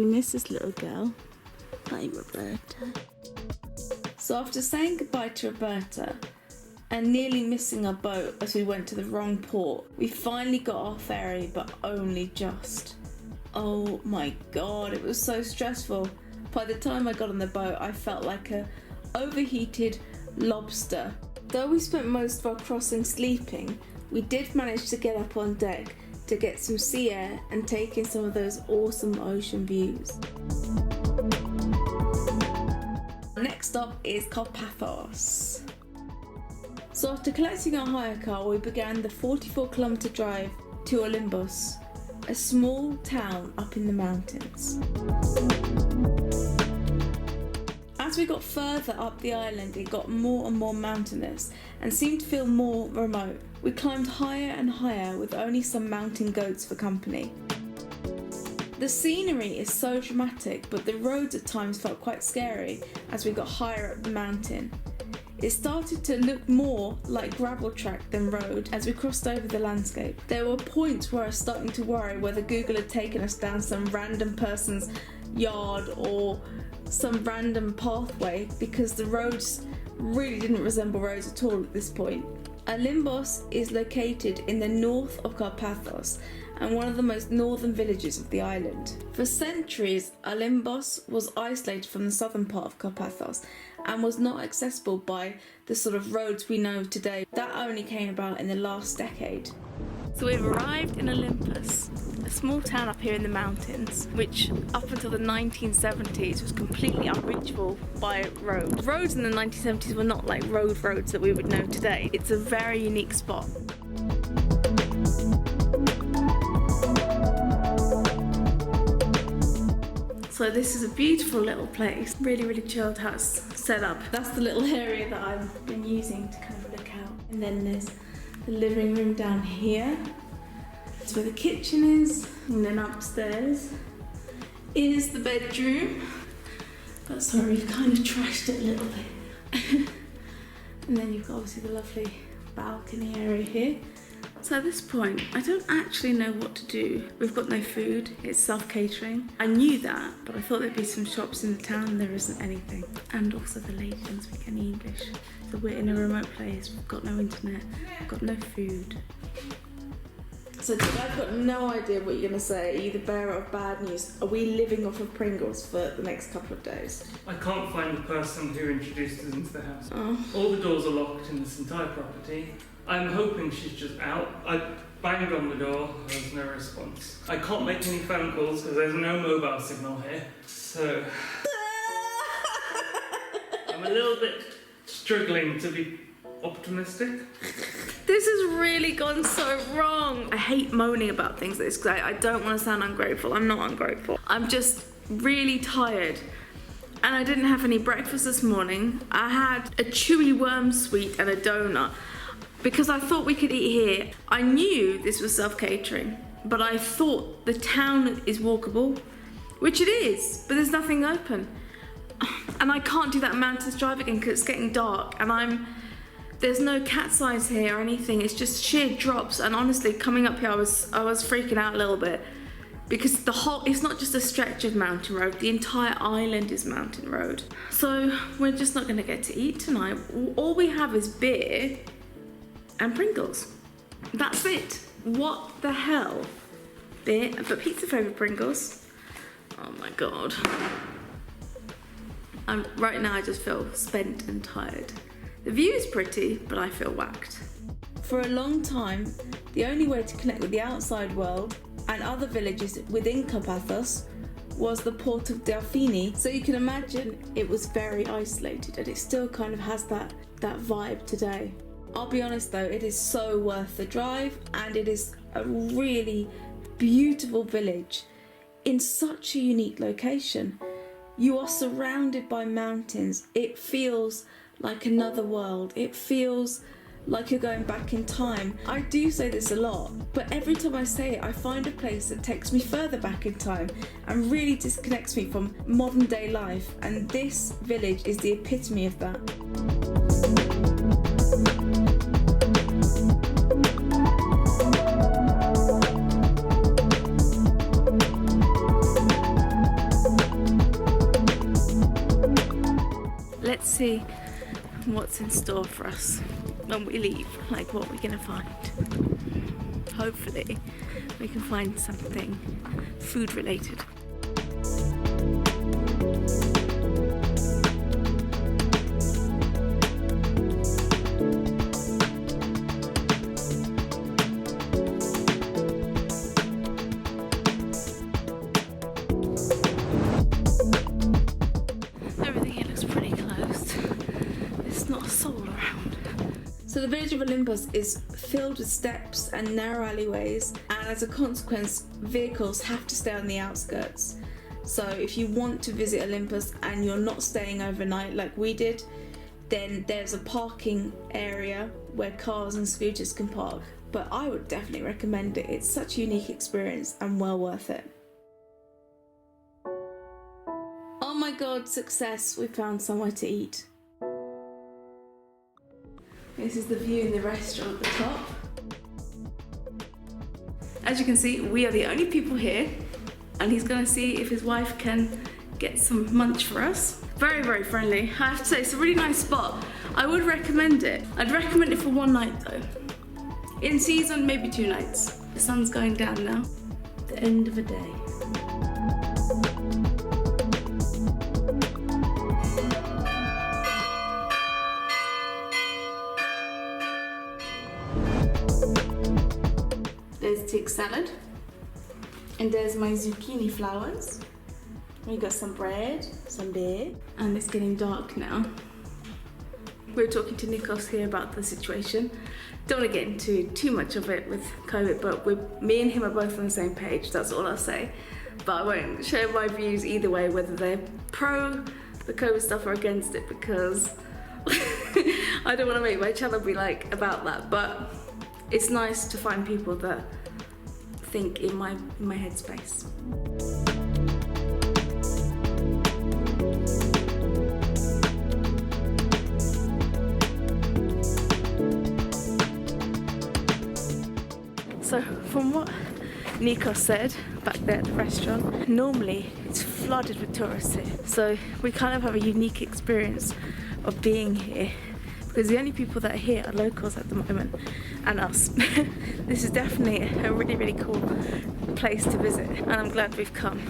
We miss this little girl. Hi, Roberta. So after saying goodbye to Roberta and nearly missing our boat as we went to the wrong port, we finally got our ferry, but only just. Oh my god, it was so stressful. By the time I got on the boat, I felt like a overheated lobster. Though we spent most of our crossing sleeping, we did manage to get up on deck to get some sea air and take in some of those awesome ocean views. Next stop is Karpathos. So after collecting our hire car, we began the 44-kilometre drive to Olymbos, a small town up in the mountains. As we got further up the island, it got more and more mountainous and seemed to feel more remote. We climbed higher and higher with only some mountain goats for company. The scenery is so dramatic, but the roads at times felt quite scary as we got higher up the mountain. It started to look more like gravel track than road as we crossed over the landscape. There were points where I was starting to worry whether Google had taken us down some random person's yard or some random pathway, because the roads really didn't resemble roads at all at this point. Olymbos is located in the north of Karpathos and one of the most northern villages of the island. For centuries, Olymbos was isolated from the southern part of Karpathos and was not accessible by the sort of roads we know today. That only came about in the last decade. So we've arrived in Olympos, a small town up here in the mountains, which up until the 1970s was completely unreachable by road. Roads in the 1970s were not like roads that we would know today. It's a very unique spot. So this is a beautiful little place, really chilled house set up. That's the little area that I've been using to kind of look out. And then there's the living room down here. That's where the kitchen is. And then upstairs is the bedroom. But sorry, we've kind of trashed it a little bit. And then you've got obviously the lovely balcony area here. So at this point, I don't actually know what to do. We've got no food, it's self-catering. I knew that, but I thought there'd be some shops in the town, there isn't anything. And also the lady doesn't speak any English. So we're in a remote place, we've got no internet, we've got no food. So I've got no idea what you're going to say, either bearer of bad news. Are we living off of Pringles for the next couple of days? I can't find the person who introduced us into the house. Oh. All the doors are locked in this entire property. I'm hoping she's just out. I banged on the door, there's no response. I can't make any phone calls because there's no mobile signal here. So I'm a little bit struggling to be optimistic. This has really gone so wrong. I hate moaning about things like this because I don't want to sound ungrateful. I'm not ungrateful. I'm just really tired. And I didn't have any breakfast this morning. I had a chewy worm sweet and a donut because I thought we could eat here. I knew this was self-catering, but I thought the town is walkable, which it is, but there's nothing open. And I can't do that mountains drive again because it's getting dark and there's no cat signs here or anything. It's just sheer drops. And honestly, coming up here, I was freaking out a little bit because it's not just a stretch of mountain road. The entire island is mountain road. So we're just not gonna get to eat tonight. All we have is beer and Pringles. That's it. What the hell? Beer, but pizza flavored Pringles. Oh my God. Right now I just feel spent and tired. The view is pretty, but I feel whacked. For a long time, the only way to connect with the outside world and other villages within Karpathos was the port of Delphini. So you can imagine it was very isolated, and it still kind of has that vibe today. I'll be honest though, it is so worth the drive, and it is a really beautiful village in such a unique location. You are surrounded by mountains. It feels like another world. It feels like you're going back in time. I do say this a lot, but every time I say it, I find a place that takes me further back in time and really disconnects me from modern day life, and this village is the epitome of that. see what's in store for us when we leave, like what we're gonna find. Hopefully we can find something food related. Everything here looks pretty closed. There's not a soul around. So the village of Olympos is filled with steps and narrow alleyways, and as a consequence, vehicles have to stay on the outskirts. So if you want to visit Olympos and you're not staying overnight like we did, then there's a parking area where cars and scooters can park. But I would definitely recommend it. It's such a unique experience and well worth it. Oh my god, success! We found somewhere to eat. This is the view in the restaurant at the top. As you can see, we are the only people here, and he's gonna see if his wife can get some munch for us. Very, very friendly. I have to say, it's a really nice spot. I would recommend it. I'd recommend it for one night though. In season, maybe 2 nights. The sun's going down now. The end of a day. There's tig salad, and there's my zucchini flowers. We got some bread, some beer, and it's getting dark now. We're talking to Nikos here about the situation. Don't want to get into too much of it with COVID, but me and him are both on the same page, that's all I'll say. But I won't share my views either way, whether they're pro the COVID stuff or against it, because I don't want to make my channel be like about that. But it's nice to find people that think in my headspace. So from what Nikos said back there at the restaurant, normally it's flooded with tourists here. So we kind of have a unique experience of being here, because the only people that are here are locals at the moment, and us. This is definitely a really, really cool place to visit, and I'm glad we've come.